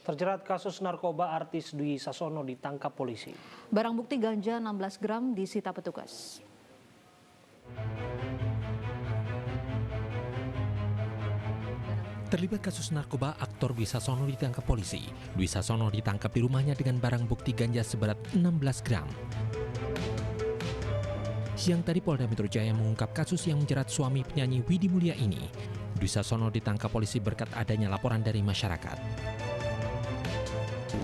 Terjerat kasus narkoba, artis Dwi Sasono ditangkap polisi. Barang bukti ganja 16 gram disita petugas. Terlibat kasus narkoba, aktor Dwi Sasono ditangkap polisi. Dwi Sasono ditangkap di rumahnya dengan barang bukti ganja seberat 16 gram. Siang tadi Polda Metro Jaya mengungkap kasus yang menjerat suami penyanyi Widi Mulia ini. Dwi Sasono ditangkap polisi berkat adanya laporan dari masyarakat.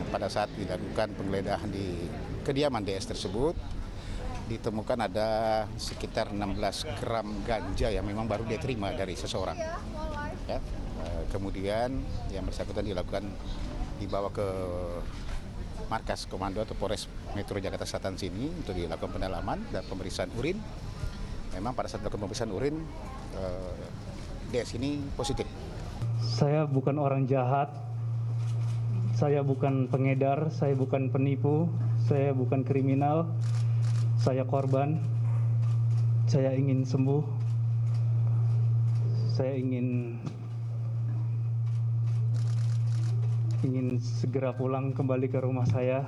Pada saat dilakukan penggeledahan di kediaman DS tersebut, ditemukan ada sekitar 16 gram ganja yang memang baru dia terima dari seseorang. Ya, kemudian yang bersangkutan dibawa ke markas komando atau Polres Metro Jakarta Selatan sini untuk dilakukan pendalaman dan pemeriksaan urin. Memang pada saat dilakukan pemeriksaan urin, DS ini positif. Saya bukan orang jahat, saya bukan pengedar, saya bukan penipu, saya bukan kriminal, saya korban. Saya ingin sembuh, saya ingin segera pulang kembali ke rumah saya,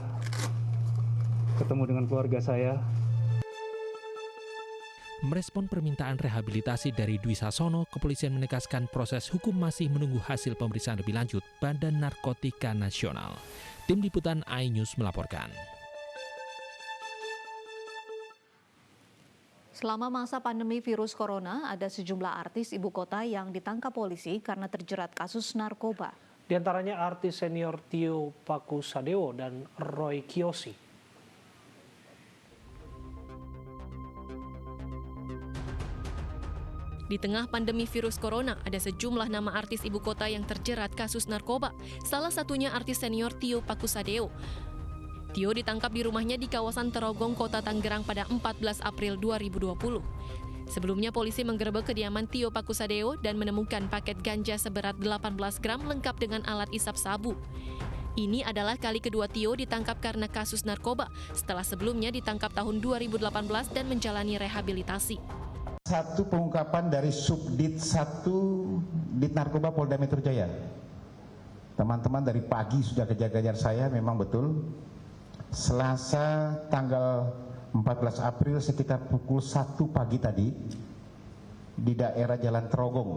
ketemu dengan keluarga saya. Merespon permintaan rehabilitasi dari Dwi Sasono, kepolisian menegaskan proses hukum masih menunggu hasil pemeriksaan lebih lanjut Badan Narkotika Nasional. Tim Liputan iNews melaporkan. Selama masa pandemi virus corona, ada sejumlah artis ibu kota yang ditangkap polisi karena terjerat kasus narkoba. Di antaranya artis senior Tio Pakusadewo dan Roy Kiyoshi. Di tengah pandemi virus corona, ada sejumlah nama artis ibu kota yang terjerat kasus narkoba. Salah satunya artis senior Tio Pakusadewo. Tio ditangkap di rumahnya di kawasan Terogong, Kota Tangerang pada 14 April 2020. Sebelumnya polisi menggerebek kediaman Tio Pakusadewo dan menemukan paket ganja seberat 18 gram lengkap dengan alat isap sabu. Ini adalah kali kedua Tio ditangkap karena kasus narkoba, setelah sebelumnya ditangkap tahun 2018 dan menjalani rehabilitasi. Satu pengungkapan dari Subdit 1 Dit Narkoba Polda Metro Jaya. Teman-teman dari pagi sudah kejar-kejar saya, memang betul. Selasa tanggal 14 April sekitar pukul 1 pagi tadi di daerah Jalan Terogong,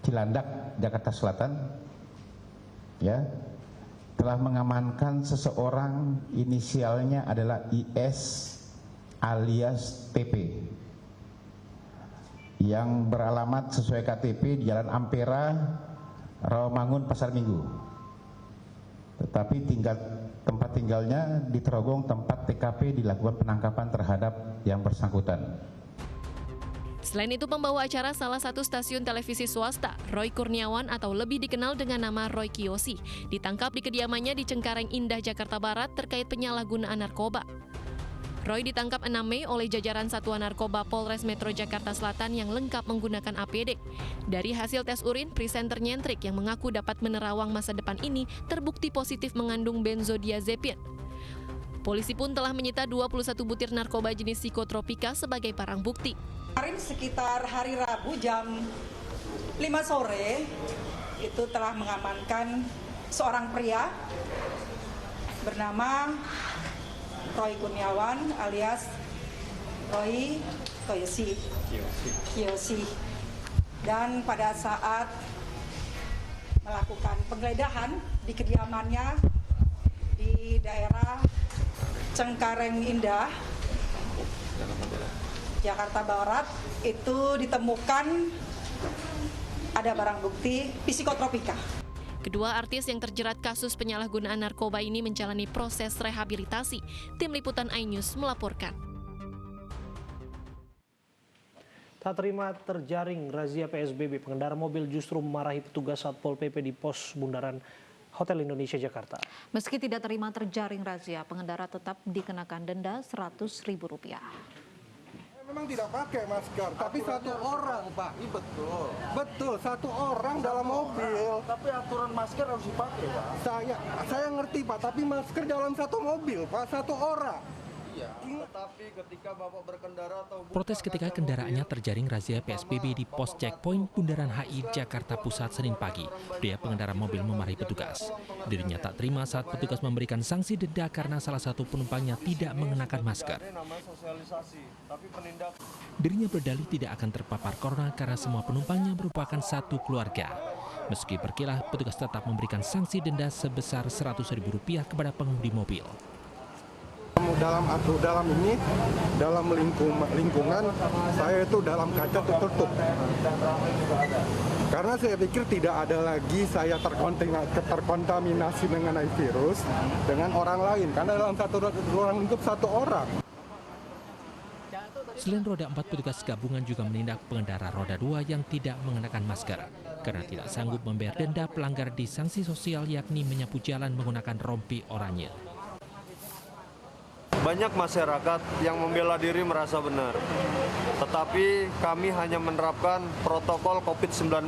Cilandak, Jakarta Selatan, ya, telah mengamankan seseorang inisialnya adalah IS alias TP yang beralamat sesuai KTP di Jalan Ampera, Rawamangun, Pasar Minggu. Tetapi tempat tinggalnya di Terogong, tempat TKP dilakukan penangkapan terhadap yang bersangkutan. Selain itu, pembawa acara salah satu stasiun televisi swasta, Roy Kurniawan atau lebih dikenal dengan nama Roy Kiyoshi, ditangkap di kediamannya di Cengkareng Indah, Jakarta Barat terkait penyalahgunaan narkoba. Roy ditangkap 6 Mei oleh jajaran Satuan Narkoba Polres Metro Jakarta Selatan yang lengkap menggunakan APD. Dari hasil tes urin, presenter nyentrik yang mengaku dapat menerawang masa depan ini terbukti positif mengandung benzodiazepin. Polisi pun telah menyita 21 butir narkoba jenis psikotropika sebagai barang bukti. Kemarin sekitar hari Rabu jam 5 sore itu telah mengamankan seorang pria bernama Roy Kurniawan alias Roy Kiyoshi. Dan pada saat melakukan penggeledahan di kediamannya di daerah Cengkareng Indah, Jakarta Barat, itu ditemukan ada barang bukti psikotropika. Kedua artis yang terjerat kasus penyalahgunaan narkoba ini menjalani proses rehabilitasi. Tim Liputan iNews melaporkan. Tak terima terjaring razia PSBB, pengendara mobil justru memarahi petugas Satpol PP di pos bundaran Hotel Indonesia Jakarta. Meski tidak terima terjaring razia, pengendara tetap dikenakan denda Rp100.000. Memang tidak pakai masker, tapi satu orang, Pak. Ini betul. Betul, satu orang dalam mobil. Tapi aturan masker harus dipakai, Pak. Saya ngerti, Pak, tapi masker dalam satu mobil, Pak, satu orang. Protes ketika kendaraannya terjaring razia PSBB di pos checkpoint Bundaran HI Jakarta Pusat Senin pagi. Pria pengendara mobil memarahi petugas. Dirinya tak terima saat petugas memberikan sanksi denda karena salah satu penumpangnya tidak mengenakan masker. Dirinya berdalih tidak akan terpapar corona karena semua penumpangnya merupakan satu keluarga. Meski berkilah, petugas tetap memberikan sanksi denda sebesar Rp100.000 kepada pengemudi mobil. Dalam lingkungan saya itu dalam kaca tertutup. Karena saya pikir tidak ada lagi saya terkontaminasi mengenai virus dengan orang lain. Karena dalam satu ruang lingkup satu orang. Selain roda 4, petugas gabungan juga menindak pengendara roda 2 yang tidak mengenakan masker karena tidak sanggup membayar denda pelanggar di sanksi sosial, yakni menyapu jalan menggunakan rompi oranye. Banyak masyarakat yang membela diri merasa benar, tetapi kami hanya menerapkan protokol COVID-19,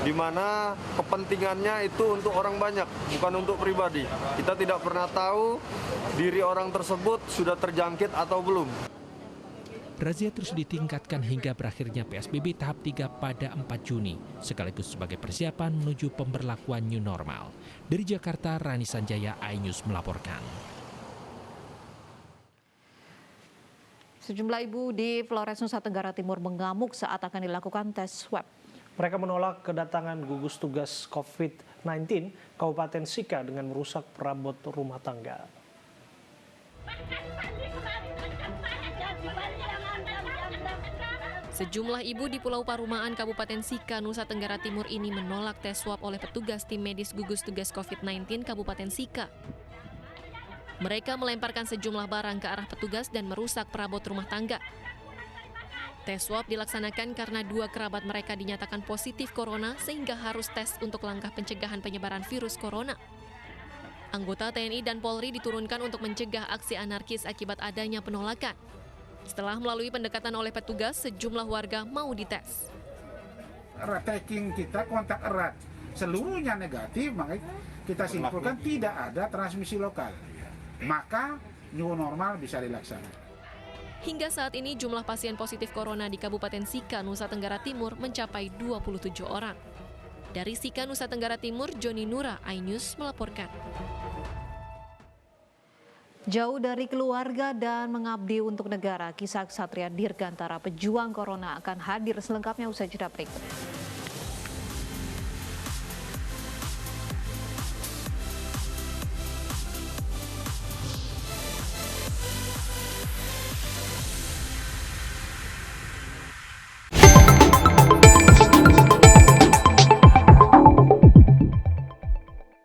di mana kepentingannya itu untuk orang banyak, bukan untuk pribadi. Kita tidak pernah tahu diri orang tersebut sudah terjangkit atau belum. Razia terus ditingkatkan hingga berakhirnya PSBB tahap 3 pada 4 Juni, sekaligus sebagai persiapan menuju pemberlakuan new normal. Dari Jakarta, Rani Sanjaya, iNews melaporkan. Sejumlah ibu di Flores, Nusa Tenggara Timur mengamuk saat akan dilakukan tes swab. Mereka menolak kedatangan gugus tugas COVID-19 Kabupaten Sika dengan merusak perabot rumah tangga. Sejumlah ibu di Pulau Parumaan, Kabupaten Sika, Nusa Tenggara Timur ini menolak tes swab oleh petugas tim medis gugus tugas COVID-19 Kabupaten Sika. Mereka melemparkan sejumlah barang ke arah petugas dan merusak perabot rumah tangga. Tes swab dilaksanakan karena 2 kerabat mereka dinyatakan positif corona sehingga harus tes untuk langkah pencegahan penyebaran virus corona. Anggota TNI dan Polri diturunkan untuk mencegah aksi anarkis akibat adanya penolakan. Setelah melalui pendekatan oleh petugas, sejumlah warga mau dites. Tracking kita kontak erat, seluruhnya negatif, maka kita simpulkan tidak ada transmisi lokal. Maka new normal bisa dilaksanakan. Hingga saat ini jumlah pasien positif corona di Kabupaten Sika, Nusa Tenggara Timur mencapai 27 orang. Dari Sika, Nusa Tenggara Timur, Joni Nura, iNews melaporkan. Jauh dari keluarga dan mengabdi untuk negara, kisah Ksatria Dirgantara pejuang corona akan hadir selengkapnya usai jeda berikut.